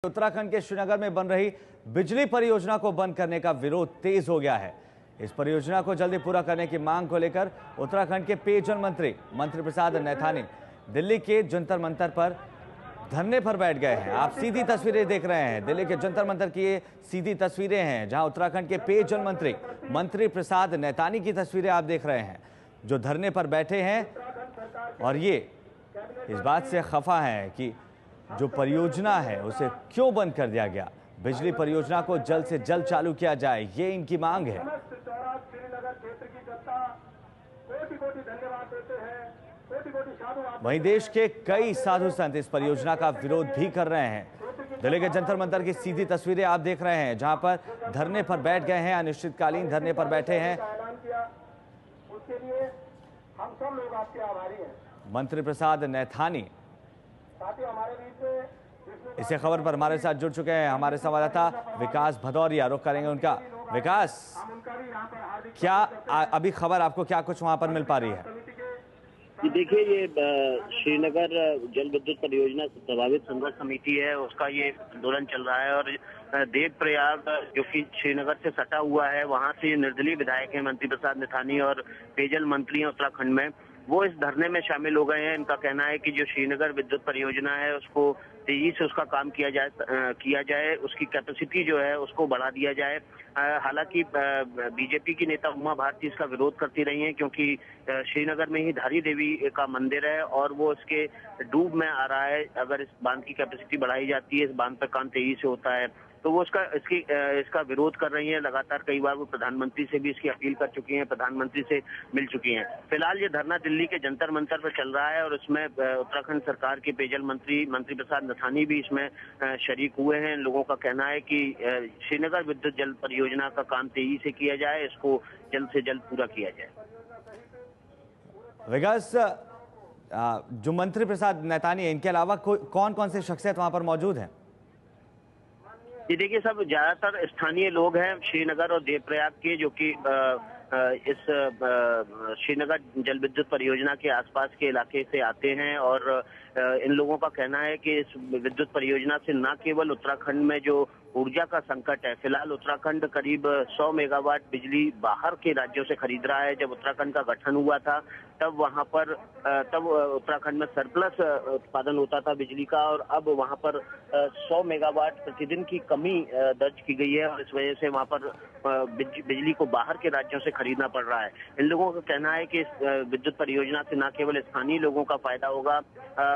उत्तराखंड के श्रीनगर में बन रही बिजली परियोजना को बंद करने का विरोध तेज हो गया है। इस परियोजना को जल्दी पूरा करने की मांग को लेकर उत्तराखंड के पेयजल मंत्री प्रसाद नैथानी दिल्ली के जंतर मंतर पर धरने पर बैठ गए हैं। आप सीधी तस्वीरें देख रहे हैं, दिल्ली के जंतर मंतर की ये सीधी तस्वीरें हैं जहां उत्तराखंड के पेयजल मंत्री प्रसाद नैथानी की तस्वीरें आप देख रहे हैं, जो धरने पर बैठे हैं और ये इस बात से खफा है कि जो परियोजना है उसे क्यों बंद कर दिया गया। बिजली परियोजना को जल्द से जल्द चालू किया जाए, ये इनकी मांग है। वहीं देश के कई साधु संत इस परियोजना का विरोध भी कर रहे हैं। दिल्ली के जंतर मंतर की सीधी तस्वीरें आप देख रहे हैं जहां पर धरने पर बैठ गए हैं, अनिश्चितकालीन धरने पर बैठे हैं। उसके लिए हम सब लोग आपके आभारी हैं। मंत्री प्रसाद नैथानी इसे खबर पर हमारे साथ जुड़ चुके हैं हमारे संवाददाता विकास भदौरिया। रुख करेंगे उनका। विकास, क्या अभी खबर आपको क्या कुछ वहां पर मिल पा रही है? देखिए, ये श्रीनगर जल विद्युत परियोजना से प्रभावित संघर्ष समिति है, उसका ये आंदोलन चल रहा है और देवप्रयाग जो कि श्रीनगर से सटा हुआ है, वहां से निर्दलीय विधायक है मंत्री प्रसाद नैथानी और पेयजल मंत्री हैं उत्तराखंड में, वो इस धरने में शामिल हो गए हैं। इनका कहना है कि जो श्रीनगर विद्युत परियोजना है उसको तेजी से उसका काम किया जाए, उसकी कैपेसिटी जो है उसको बढ़ा दिया जाए। हालांकि बीजेपी की नेता उमा भारती इसका विरोध करती रही हैं, क्योंकि श्रीनगर में ही धारी देवी का मंदिर है और वो इसके डूब में आ रहा है। अगर इस बांध की कैपेसिटी बढ़ाई जाती है, इस बांध पर काम तेजी से होता है, तो वो इसका विरोध कर रही हैं। लगातार कई बार वो प्रधानमंत्री से भी इसकी अपील कर चुकी हैं, प्रधानमंत्री से मिल चुकी हैं। फिलहाल ये धरना दिल्ली के जंतर मंतर पर चल रहा है और इसमें उत्तराखंड सरकार के पेयजल मंत्री प्रसाद नैथानी भी इसमें शरीक हुए हैं। लोगों का कहना है कि श्रीनगर विद्युत जल परियोजना का काम तेजी से किया जाए, इसको जल्द से जल्द पूरा किया जाए। विकास, जो मंत्री प्रसाद नैथानी है, इनके अलावा कौन कौन से शख्सियत वहां पर मौजूद हैं? ये देखिए, सब ज्यादातर स्थानीय लोग हैं श्रीनगर और देवप्रयाग के, जो कि इस श्रीनगर जल विद्युत परियोजना के आसपास के इलाके से आते हैं और इन लोगों का कहना है कि इस विद्युत परियोजना से न केवल उत्तराखंड में जो ऊर्जा का संकट है, फिलहाल उत्तराखंड करीब 100 मेगावाट बिजली बाहर के राज्यों से खरीद रहा है। जब उत्तराखंड का गठन हुआ था तब उत्तराखंड में सरप्लस उत्पादन होता था बिजली का, और अब वहां पर 100 मेगावाट प्रतिदिन की कमी दर्ज की गई है और इस वजह से वहां पर बिजली को बाहर के राज्यों से खरीदना पड़ रहा है। इन लोगों का कहना है कि इस विद्युत परियोजना से न केवल स्थानीय लोगों का फायदा होगा,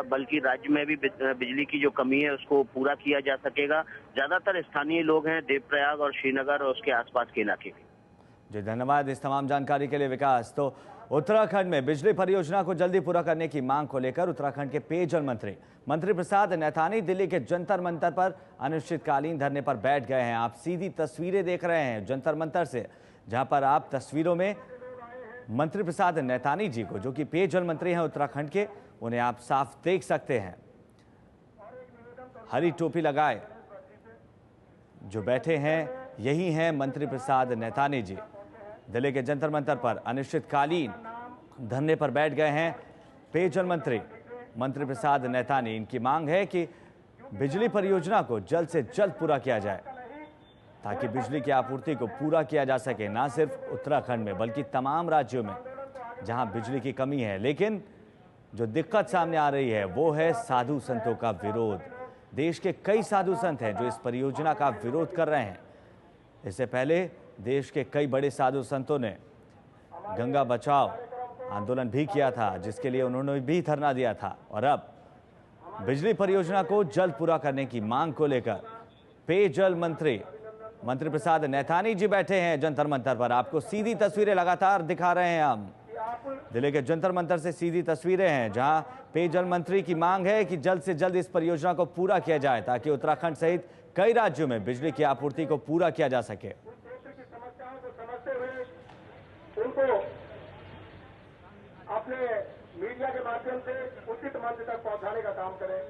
बल्कि राज्य में भी बिजली की जो कमी है उसको पूरा किया जा सकेगा। ज्यादातर स्थानीय लोग हैं देवप्रयाग और श्रीनगर और उसके आसपास के इलाके में। जी, धन्यवाद इस तमाम जानकारी के लिए विकास। तो उत्तराखंड में बिजली परियोजना को जल्दी पूरा करने की मांग को लेकर उत्तराखंड के पेयजल मंत्री प्रसाद नैथानी दिल्ली के जंतर मंतर पर अनिश्चितकालीन धरने पर बैठ गए हैं। आप सीधी तस्वीरें देख रहे हैं जंतर मंतर से, जहां पर आप तस्वीरों में मंत्री प्रसाद नैथानी जी को, जो कि पेयजल मंत्री हैं उत्तराखंड के, उन्हें आप साफ देख सकते हैं। हरी टोपी लगाए जो बैठे हैं, यही हैं मंत्री प्रसाद नैथानी जी। दिल्ली के जंतर मंतर पर अनिश्चितकालीन धरने पर बैठ गए हैं पेयजल मंत्री प्रसाद नैथानी। इनकी मांग है कि बिजली परियोजना को जल्द से जल्द पूरा किया जाए, ताकि बिजली की आपूर्ति को पूरा किया जा सके, ना सिर्फ उत्तराखंड में बल्कि तमाम राज्यों में जहां बिजली की कमी है। लेकिन जो दिक्कत सामने आ रही है वो है साधु संतों का विरोध। देश के कई साधु संत हैं जो इस परियोजना का विरोध कर रहे हैं। इससे पहले देश के कई बड़े साधु संतों ने गंगा बचाओ आंदोलन भी किया था, जिसके लिए उन्होंने भी धरना दिया था। और अब बिजली परियोजना को जल्द पूरा करने की मांग को लेकर पेयजल मंत्री प्रसाद नैथानी जी बैठे हैं जंतर मंतर पर। आपको सीधी तस्वीरें लगातार दिखा रहे हैं हम। दिल्ली के जंतर मंतर से सीधी तस्वीरें हैं जहां पेयजल मंत्री की मांग है कि जल्द से जल्द इस परियोजना को पूरा किया जाए, ताकि उत्तराखंड सहित कई राज्यों में बिजली की आपूर्ति को पूरा किया जा सके। उनको अपने मीडिया के माध्यम से उचित मंच तक पहुंचाने का काम करें।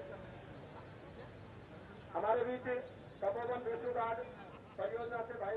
हमारे बीच तपोवन परियोजना से भाई